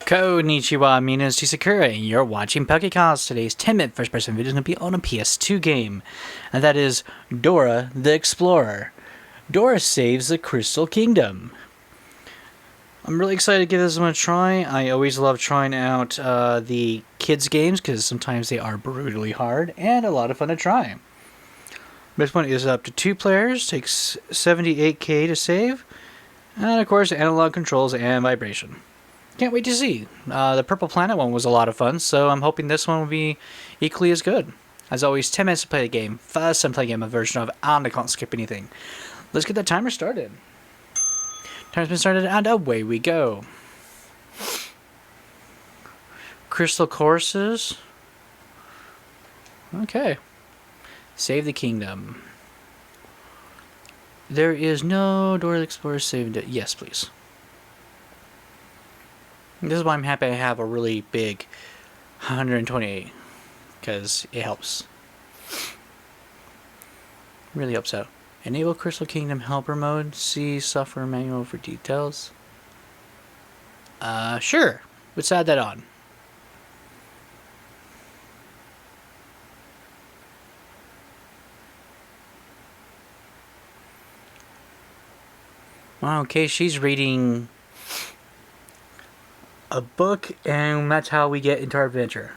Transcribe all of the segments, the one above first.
Konnichiwa, Minas to Sakura, and you're watching Pokecast. Today's 10-minute first-person video is going to be on a PS2 game, and that is Dora the Explorer. Dora saves the Crystal Kingdom. I'm really excited to give this one a try. I always love trying out the kids' games, because sometimes they are brutally hard, and a lot of fun to try. This one is up to 2 players, takes 78k to save, and of course analog controls and vibration. Can't wait to see. The Purple Planet one was a lot of fun, so I'm hoping this one will be equally as good. As always, 10 minutes to play the game. First time playing a version of, and I can't skip anything. Let's get the timer started. Timer's been started, and away we go. Crystal Courses. Okay. Save the Kingdom. There is no Dora the Explorer saved it. Yes, please. This is why I'm happy I have a really big 128, because it helps. Really helps out. Enable Crystal Kingdom Helper Mode. See software manual for details. Sure. Let's add that on. Okay, she's reading a book, and that's how we get into our adventure.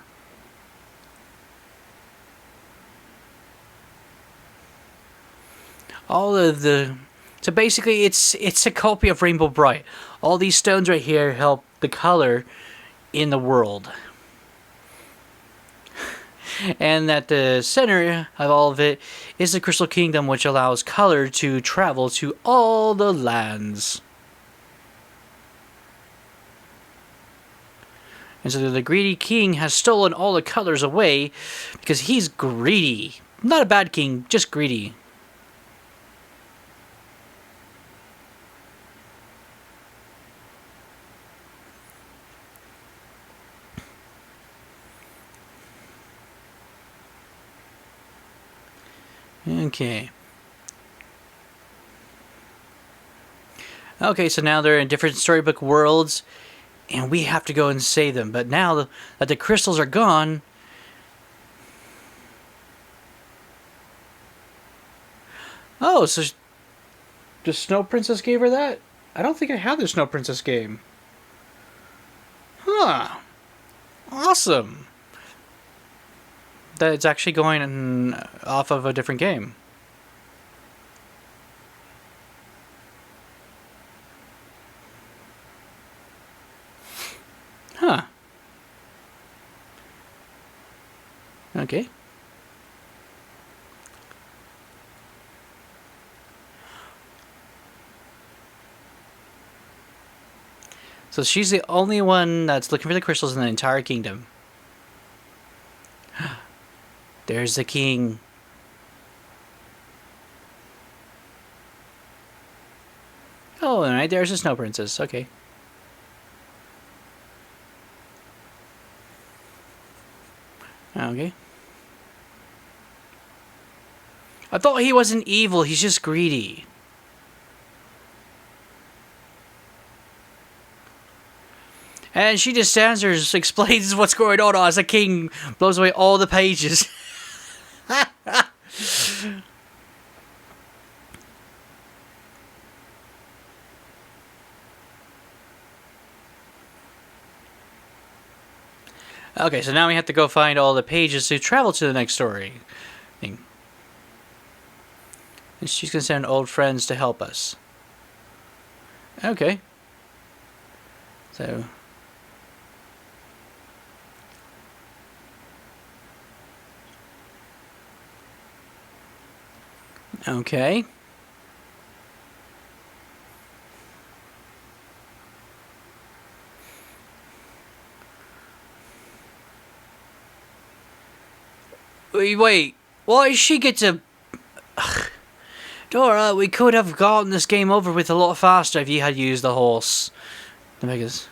So basically it's a copy of Rainbow Bright. All these stones right here help the color in the world. And at the center of all of it is the Crystal Kingdom, which allows color to travel to all the lands. And so the greedy king has stolen all the colors away because he's greedy. Not a bad king, just greedy. Okay. Okay, so now they're in different storybook worlds, and we have to go and save them. But now that the crystals are gone... Oh, so the Snow Princess gave her that? I don't think I have the Snow Princess game. Huh. Awesome. That it's actually going off of a different game. Huh. Okay. So she's the only one that's looking for the crystals in the entire kingdom. There's the king. Oh, alright, there's the Snow Princess. Okay. Okay. I thought he wasn't evil, he's just greedy. And she just stands there and explains what's going on as the king blows away all the pages. Okay, so now we have to go find all the pages to travel to the next story thing. And she's going to send old friends to help us. Okay. So... Okay. Wait. Why does she get to... Ugh. Dora, we could have gotten this game over with a lot faster if you had used the horse. The Megas.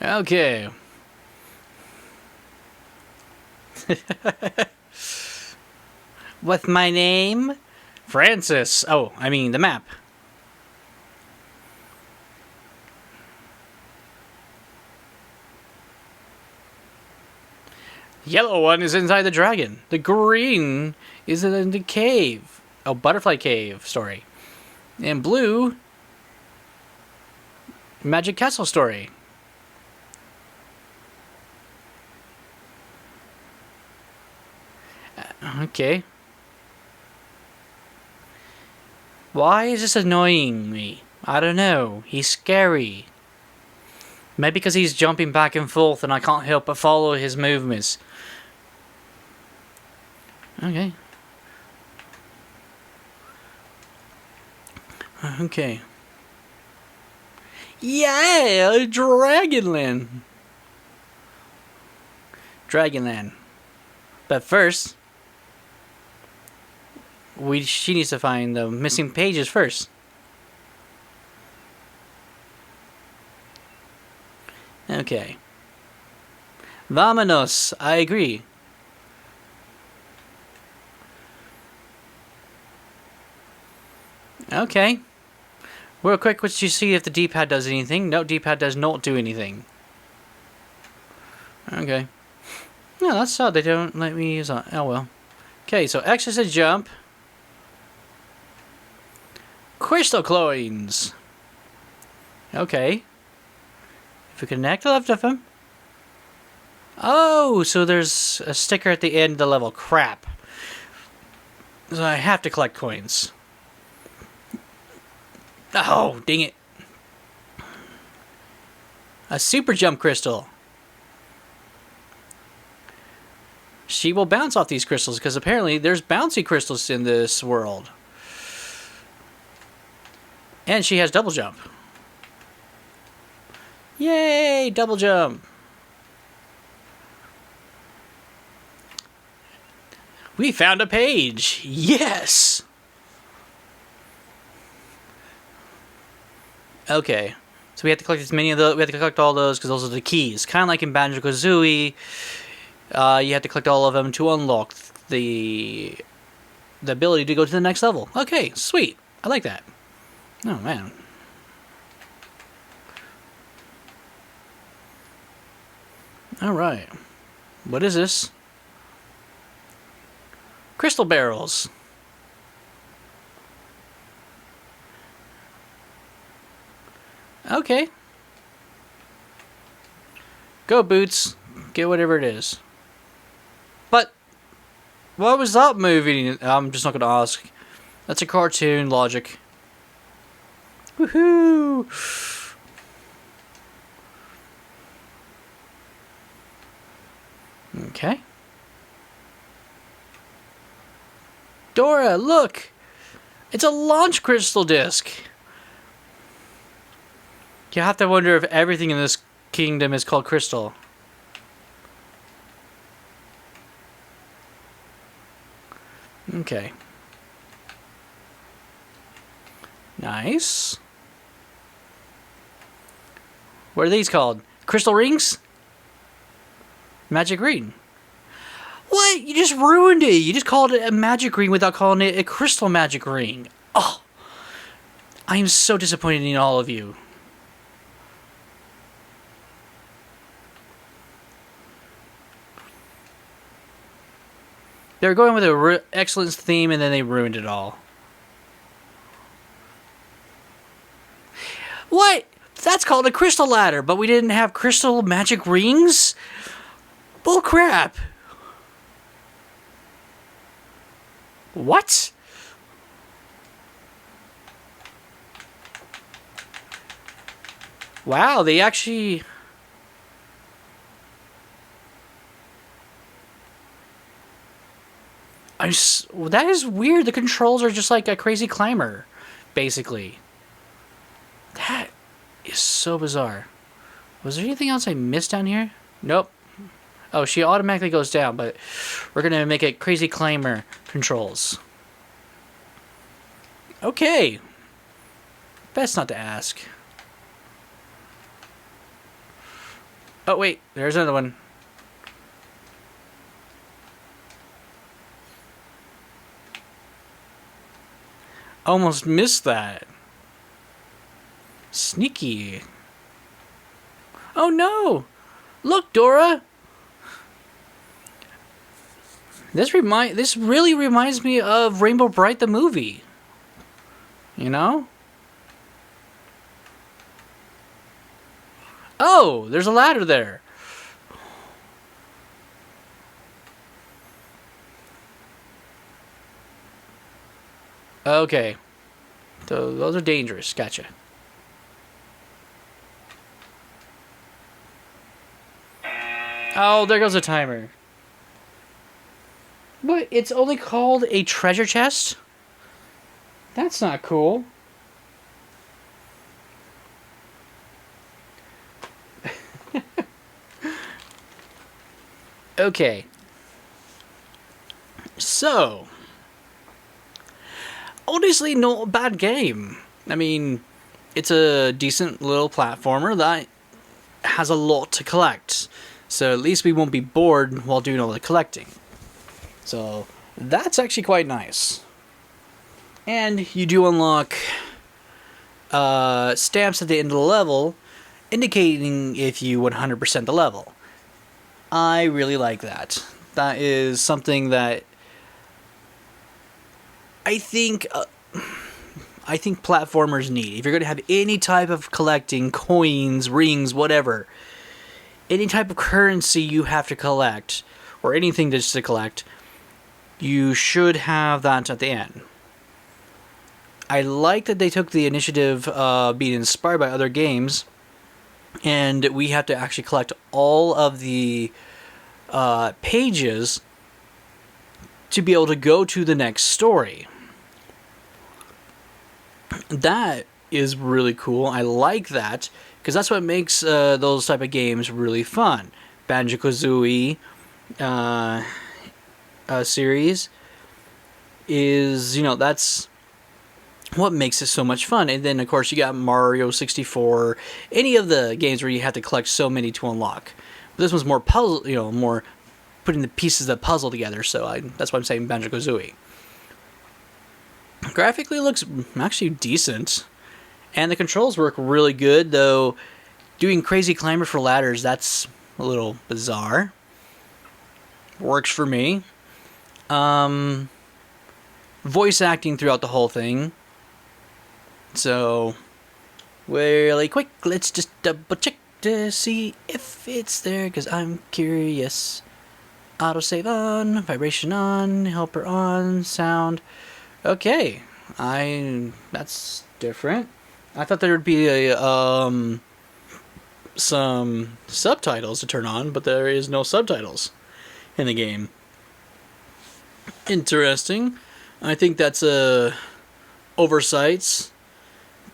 Okay. What's my name? Francis. Oh, I mean the map. The yellow one is inside the dragon. The green is in the cave. Oh, butterfly cave story. And blue, magic castle story. Okay. Why is this annoying me? I don't know. He's scary. Maybe because he's jumping back and forth and I can't help but follow his movements. Okay. Okay. Yeah! Dragonland! Dragonland. But first, she needs to find the missing pages first. Okay. Vámonos! I agree. Okay. Real quick, let's just see if the D-pad does anything. No, D-pad does not do anything. Okay. No, that's odd. They don't let me use that. Oh well. Okay, so X is a jump. Crystal coins. Okay. If we connect the left of them. Oh, so there's a sticker at the end of the level. Crap. So I have to collect coins. Oh, dang it. A super jump crystal. She will bounce off these crystals because apparently there's bouncy crystals in this world. And she has double jump. Yay, double jump. We found a page. Yes. Okay. So we have to collect as many of those. We have to collect all those because those are the keys. Kind of like in Banjo-Kazooie. You have to collect all of them to unlock the ability to go to the next level. Okay, sweet. I like that. Oh, man. Alright. What is this? Crystal barrels. Okay. Go, Boots. Get whatever it is. But, what was that movie? I'm just not going to ask. That's a cartoon logic. Woohoo! Okay. Dora, look! It's a launch crystal disc! You have to wonder if everything in this kingdom is called crystal. Okay. Nice. What are these called? Crystal rings? Magic ring. What? You just ruined it. You just called it a magic ring without calling it a crystal magic ring. Oh. I am so disappointed in all of you. They were going with an excellence theme and then they ruined it all. What? That's called a crystal ladder, but we didn't have crystal magic rings? Bull crap. What? Wow, they actually... That is weird. The controls are just like a crazy climber, basically. That is so bizarre. Was there anything else I missed down here? Nope. Oh, she automatically goes down, but we're going to make it crazy climber controls. Okay. Best not to ask. Oh, wait. There's another one. Almost missed that. Sneaky. Oh no! Look, Dora! This really reminds me of Rainbow Bright the movie. You know? Oh, there's a ladder there. Okay. Those are dangerous. Gotcha. Oh, there goes the timer. But it's only called a treasure chest? That's not cool. Okay. So, honestly, no bad game. I mean, it's a decent little platformer that has a lot to collect. So at least we won't be bored while doing all the collecting. So that's actually quite nice. And you do unlock stamps at the end of the level, indicating if you 100% the level. I really like that. That is something that I think platformers need. If you're going to have any type of collecting, coins, rings, whatever, any type of currency you have to collect, or anything just to collect, you should have that at the end. I like that they took the initiative being inspired by other games, and we have to actually collect all of the pages to be able to go to the next story. That is really cool. I like that, because that's what makes those type of games really fun. Banjo-Kazooie series is, that's what makes it so much fun. And then, of course, you got Mario 64, any of the games where you have to collect so many to unlock. But this one's more puzzle, more putting the pieces of the puzzle together, so that's why I'm saying Banjo-Kazooie. Graphically looks actually decent, and the controls work really good, though doing crazy climber for ladders, that's a little bizarre. Works for me. Voice acting throughout the whole thing. So, really quick, let's just double check to see if it's there, because I'm curious. Autosave on, vibration on, helper on, sound. Okay, that's different. I thought there would be some subtitles to turn on, but there is no subtitles in the game. Interesting. I think that's a oversight,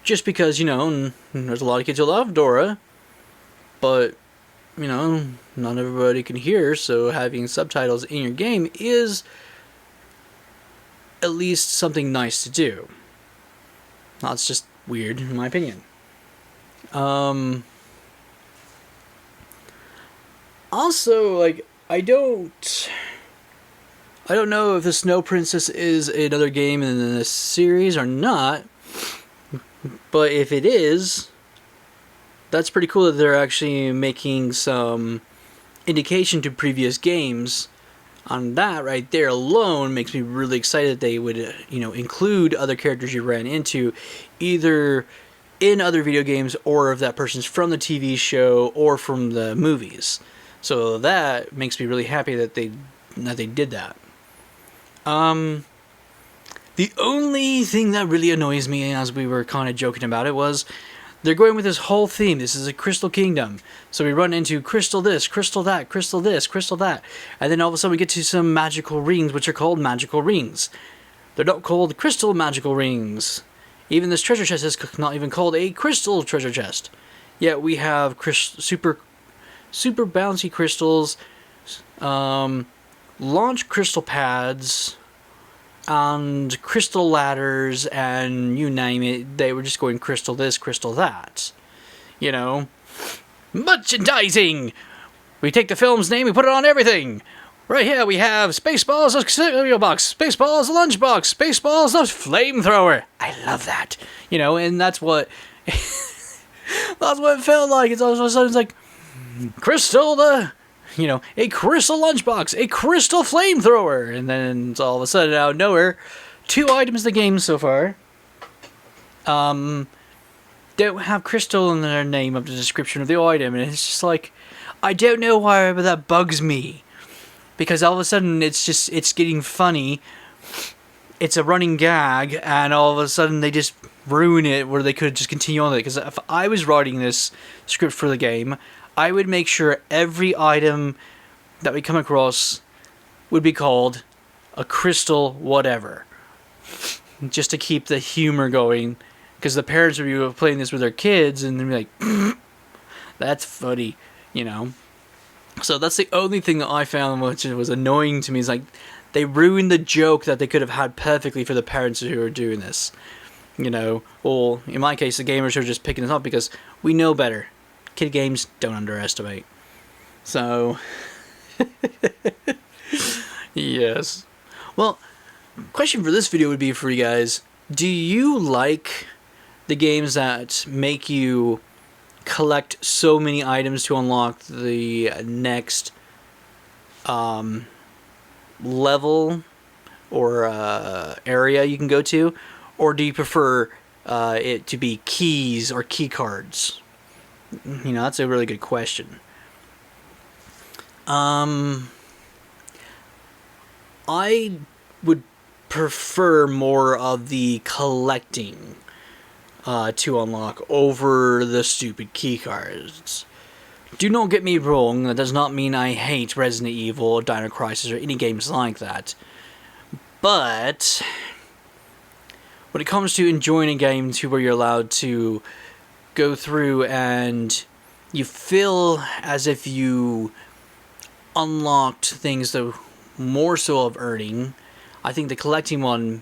just because, there's a lot of kids who love Dora, but, not everybody can hear, so having subtitles in your game is at least something nice to do. That's just weird, in my opinion. Also, I don't know if the Snow Princess is another game in this series or not, but if it is, that's pretty cool that they're actually making some indication to previous games. On that right there alone makes me really excited that they would, include other characters you ran into, either in other video games or if that person's from the TV show or from the movies. So that makes me really happy that they did that. The only thing that really annoys me, as we were kind of joking about it, was they're going with this whole theme. This is a Crystal Kingdom. So we run into crystal this, crystal that, crystal this, crystal that. And then all of a sudden we get to some magical rings, which are called magical rings. They're not called crystal magical rings. Even this treasure chest is not even called a crystal treasure chest. Yet we have super bouncy crystals, launch crystal pads, and crystal ladders, and you name it, they were just going crystal this, crystal that. Merchandising! We take the film's name, we put it on everything! Right here we have Spaceballs, a cereal box, Spaceballs, a lunchbox, Spaceballs, a flamethrower. I love that. You know, and that's what that's what it felt like. It's all of a sudden it's like Crystal a crystal lunchbox, a crystal flamethrower, and then it's all of a sudden out of nowhere, 2 items in the game so far don't have crystal in their name of the description of the item, and it's just like, I don't know why, but that bugs me. Because all of a sudden, it's getting funny. It's a running gag, and all of a sudden they just ruin it where they could just continue on with it. Because if I was writing this script for the game, I would make sure every item that we come across would be called a crystal whatever. Just to keep the humor going. Because the parents would be playing this with their kids, and they'd be like, that's funny, you know. So that's the only thing that I found which was annoying to me, is like, they ruined the joke that they could have had perfectly for the parents who are doing this. You know, or in my case, the gamers who are just picking this up because we know better. Kid games, don't underestimate. So, yes. Well, question for this video would be for you guys, do you like the games that make you collect so many items to unlock the next level or area you can go to, or do you prefer it to be keys or key cards? You know, that's a really good question. I would prefer more of the collecting to unlock over the stupid keycards. Do not get me wrong, that does not mean I hate Resident Evil or Dino Crisis or any games like that. But when it comes to enjoying a game to where you're allowed to go through and you feel as if you unlocked things that more so of earning, I think the collecting one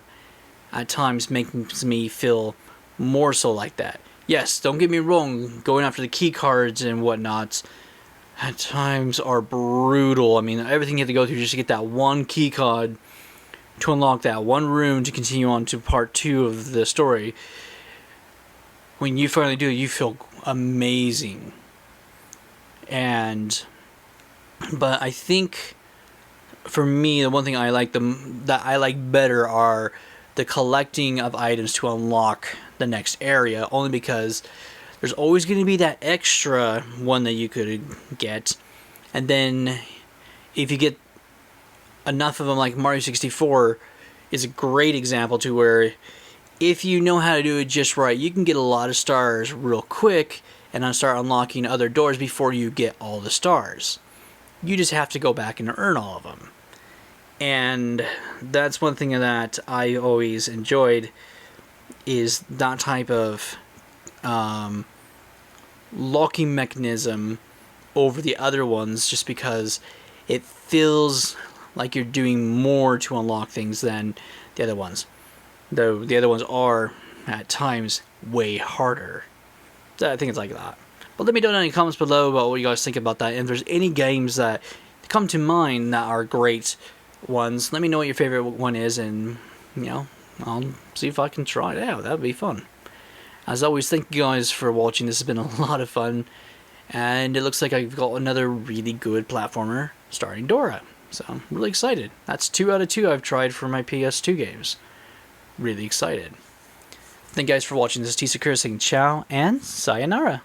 at times makes me feel more so like that. Yes, don't get me wrong, going after the key cards and whatnot at times are brutal. I mean, everything you have to go through just to get that one key card to unlock that one room to continue on to part 2 of the story. When you finally do it, you feel amazing. But I think for me, the one thing I like that I like better are the collecting of items to unlock the next area, only because there's always going to be that extra one that you could get, and then if you get enough of them, like Mario 64 is a great example to where if you know how to do it just right, you can get a lot of stars real quick and then start unlocking other doors before you get all the stars. You just have to go back and earn all of them. And that's one thing that I always enjoyed, is that type of locking mechanism over the other ones, just because it feels like you're doing more to unlock things than the other ones. Though the other ones are, at times, way harder. So I think it's like that. But let me know in the comments below about what you guys think about that. And if there's any games that come to mind that are great ones, let me know what your favorite one is, and you know, I'll see if I can try it out. That would be fun. As always, thank you guys for watching. This has been a lot of fun, and it looks like I've got another really good platformer starring Dora, so I'm really excited. That's 2 out of 2 I've tried for my PS2 games. Really excited. Thank you guys for watching. This is Tsurai saying ciao and sayonara.